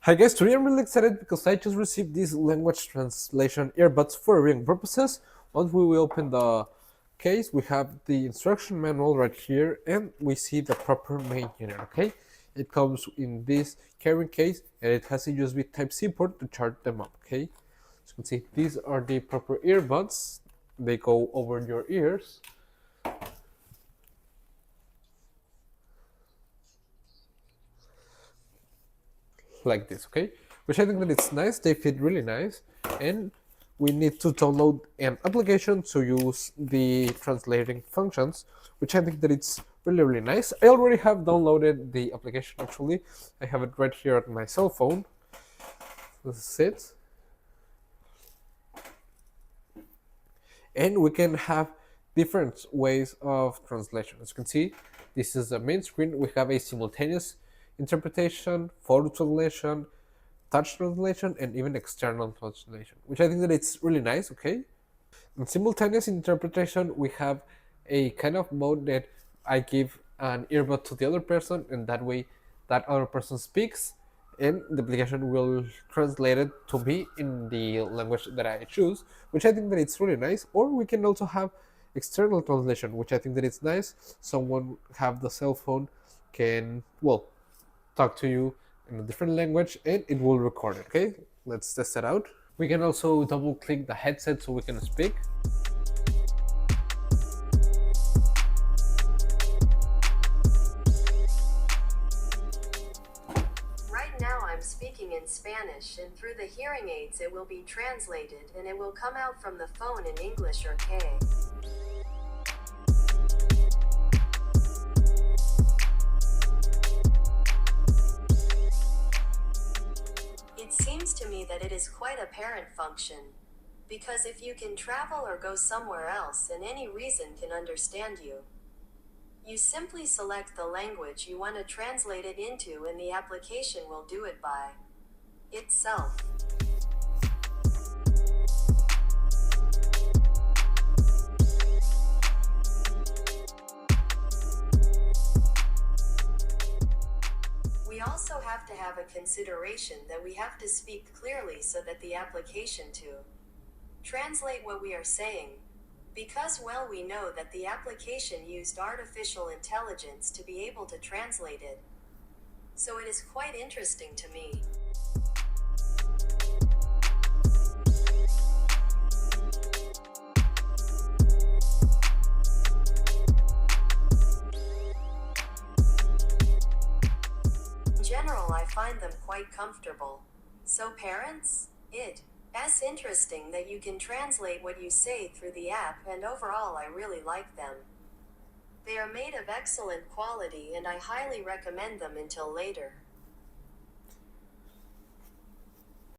Hi guys, today I'm really excited because I just received these language translation earbuds for reading purposes. Once we will open the case, we have the instruction manual right here and we see the proper main unit, okay? It comes in this carrying case and it has a USB Type-C port to charge them up, okay? As you can see, these are the proper earbuds. They go over your ears. Like this, okay? Which I think that it's nice. They fit really nice, and we need to download an application to use the translating functions, which I think that it's really nice. I already have downloaded the application. Actually, I have it right here on my cell phone. This is it, and we can have different ways of translation. As you can see, this is the main screen. We have a simultaneous interpretation, photo translation, touch translation, and even external translation, which I think that it's really nice, okay? In simultaneous interpretation, we have a kind of mode that I give an earbud to the other person, and that way that other person speaks, and the application will translate it to me in the language that I choose, which I think that it's really nice. Or we can also have external translation, which I think that it's nice. Someone have the cell phone can, well, talk to you in a different language and it will record it. Okay, let's test it out. We can also double click the headset so we can speak. Right now I'm speaking in Spanish, and through the hearing aids it will be translated and it will come out from the phone in English or K. It seems to me that it is quite a parent function, because if you can travel or go somewhere else and any reason can understand you, you simply select the language you want to translate it into and the application will do it by itself. We also have to have a consideration that we have to speak clearly so that the application to translate what we are saying, because well we know that the application used artificial intelligence to be able to translate it. So it is quite interesting to me. In general, I find them quite comfortable. So parents, it's interesting that you can translate what you say through the app, and overall I really like them. They are made of excellent quality and I highly recommend them until later.